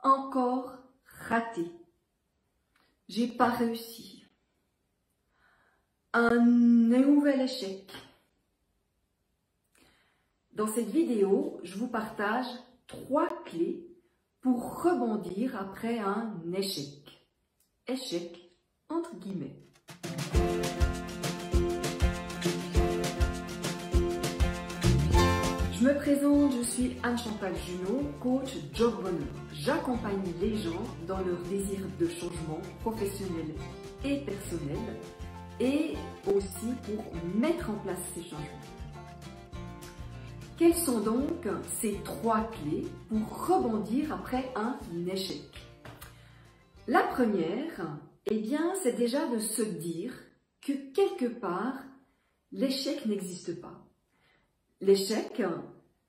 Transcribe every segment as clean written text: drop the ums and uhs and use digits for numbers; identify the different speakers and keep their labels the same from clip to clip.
Speaker 1: encore raté. J'ai pas réussi. Un nouvel échec. Dans cette vidéo, je vous partage 3 clés pour rebondir après un échec. Échec entre guillemets. Je me présente, je suis Anne-Chantal Junot, coach Job Bonheur. J'accompagne les gens dans leur désir de changement professionnel et personnel et aussi pour mettre en place ces changements. Quelles sont donc ces 3 clés pour rebondir après un échec? La première, eh bien, c'est déjà de se dire que quelque part, l'échec n'existe pas. L'échec,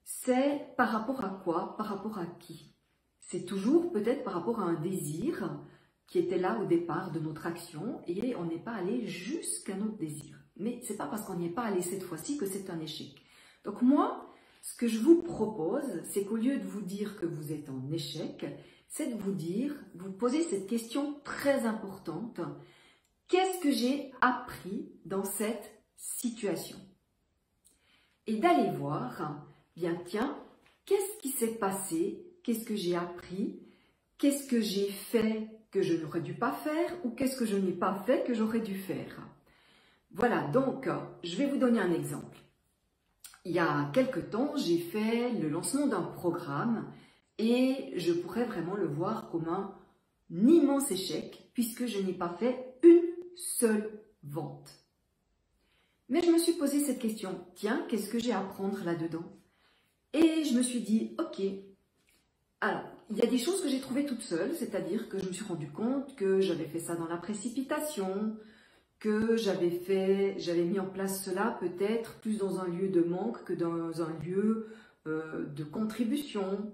Speaker 1: c'est par rapport à quoi? Par rapport à qui? C'est toujours peut-être par rapport à un désir qui était là au départ de notre action et on n'est pas allé jusqu'à notre désir. Mais c'est pas parce qu'on n'y est pas allé cette fois-ci que c'est un échec. Donc moi, ce que je vous propose, c'est qu'au lieu de vous dire que vous êtes en échec, c'est de vous poser cette question très importante. Qu'est-ce que j'ai appris dans cette situation? Et d'aller voir, bien tiens, qu'est-ce qui s'est passé? Qu'est-ce que j'ai appris? Qu'est-ce que j'ai fait que je n'aurais dû pas faire? Ou qu'est-ce que je n'ai pas fait que j'aurais dû faire? Voilà, donc je vais vous donner un exemple. Il y a quelque temps, j'ai fait le lancement d'un programme et je pourrais vraiment le voir comme un immense échec puisque je n'ai pas fait une seule vente. Mais je me suis posé cette question, tiens, qu'est-ce que j'ai à apprendre là-dedans? Et je me suis dit, ok, alors, il y a des choses que j'ai trouvées toute seule, c'est-à-dire que je me suis rendu compte que j'avais fait ça dans la précipitation, que j'avais mis en place cela peut-être plus dans un lieu de manque que dans un lieu de contribution,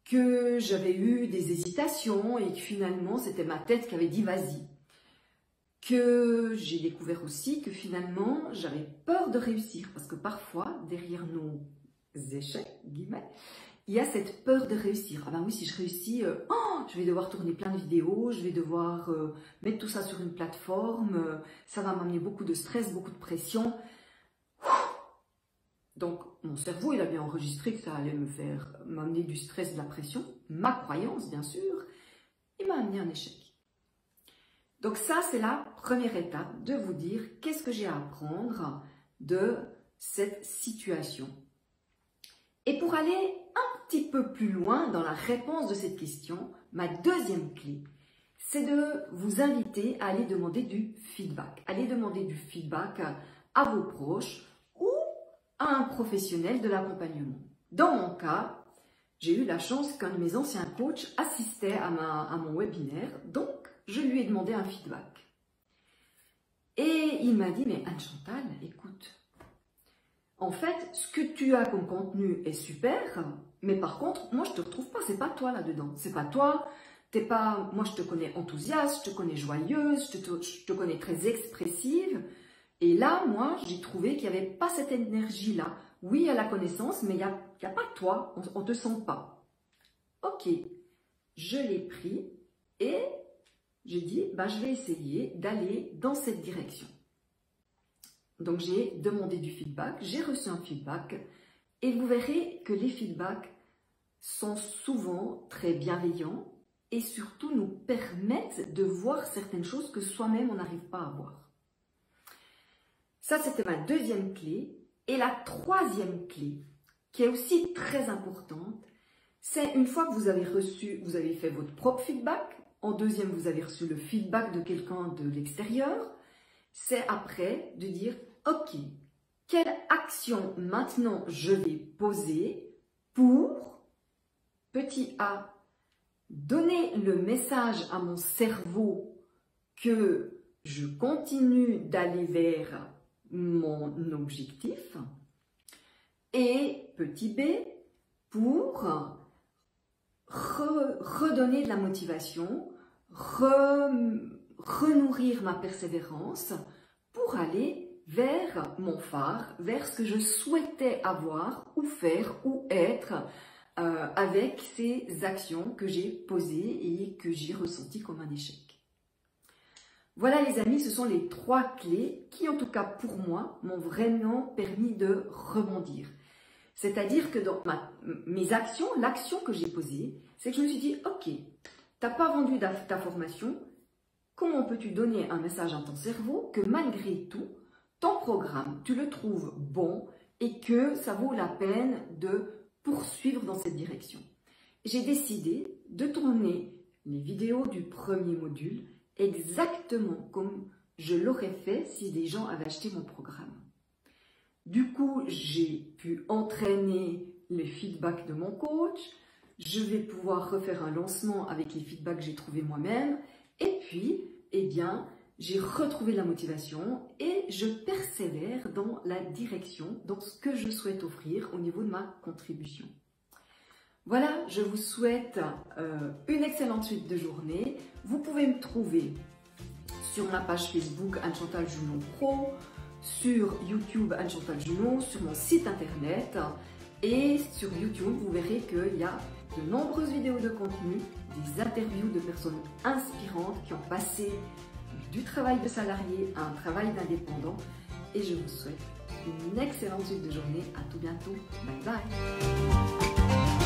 Speaker 1: que j'avais eu des hésitations et que finalement c'était ma tête qui avait dit vas-y. Que j'ai découvert aussi que finalement j'avais peur de réussir parce que parfois derrière nos échecs, guillemets, il y a cette peur de réussir. Ah ben oui, si je réussis, je vais devoir tourner plein de vidéos, je vais devoir mettre tout ça sur une plateforme, ça va m'amener beaucoup de stress, beaucoup de pression. Donc mon cerveau, il a bien enregistré que ça allait m'amener du stress, de la pression, ma croyance bien sûr, il m'a amené un échec. Donc ça, c'est la première étape, de vous dire qu'est-ce que j'ai à apprendre de cette situation. Et pour aller un petit peu plus loin dans la réponse de cette question, ma deuxième clé, c'est de vous inviter à aller demander du feedback. Aller demander du feedback à vos proches ou à un professionnel de l'accompagnement. Dans mon cas, j'ai eu la chance qu'un de mes anciens coachs assistait à mon webinaire, donc je lui ai demandé un feedback. Et il m'a dit, mais Anne-Chantal, écoute, en fait, ce que tu as comme contenu est super, mais par contre, moi je te retrouve pas, c'est pas toi là-dedans, c'est pas toi, moi je te connais enthousiaste, je te connais joyeuse, je te connais très expressive, et là, moi, j'ai trouvé qu'il n'y avait pas cette énergie-là. Oui, il y a la connaissance, mais il n'y a pas toi, on ne te sent pas. Ok, je l'ai pris et j'ai dit, bah, je vais essayer d'aller dans cette direction. Donc, j'ai demandé du feedback, j'ai reçu un feedback et vous verrez que les feedbacks sont souvent très bienveillants et surtout nous permettent de voir certaines choses que soi-même on n'arrive pas à voir. Ça, c'était ma deuxième clé. Et la troisième clé, qui est aussi très importante, c'est une fois que vous avez fait votre propre feedback, en deuxième, vous avez reçu le feedback de quelqu'un de l'extérieur, c'est après de dire, ok, quelle action maintenant je vais poser pour, petit a, donner le message à mon cerveau que je continue d'aller vers mon objectif, et petit b, pour redonner de la motivation, renourrir ma persévérance pour aller vers mon phare, vers ce que je souhaitais avoir ou faire ou être avec ces actions que j'ai posées et que j'ai ressenties comme un échec. Voilà les amis, ce sont les 3 clés qui, en tout cas pour moi, m'ont vraiment permis de rebondir. C'est-à-dire que dans mes actions, l'action que j'ai posée, c'est que je me suis dit, ok, tu n'as pas vendu ta formation, comment peux-tu donner un message à ton cerveau que malgré tout, ton programme, tu le trouves bon et que ça vaut la peine de poursuivre dans cette direction. J'ai décidé de tourner les vidéos du premier module exactement comme je l'aurais fait si des gens avaient acheté mon programme. Du coup, j'ai pu entraîner les feedbacks de mon coach, je vais pouvoir refaire un lancement avec les feedbacks que j'ai trouvés moi-même, et puis, eh bien, j'ai retrouvé la motivation et je persévère dans la direction, dans ce que je souhaite offrir au niveau de ma contribution. Voilà, je vous souhaite une excellente suite de journée. Vous pouvez me trouver sur ma page Facebook Anne-Chantal Junot Pro, sur YouTube Anne-Chantal Junot, sur mon site internet et sur YouTube, vous verrez qu'il y a de nombreuses vidéos de contenu, des interviews de personnes inspirantes qui ont passé du travail de salarié à un travail d'indépendant et je vous souhaite une excellente suite de journée. À tout bientôt. Bye bye.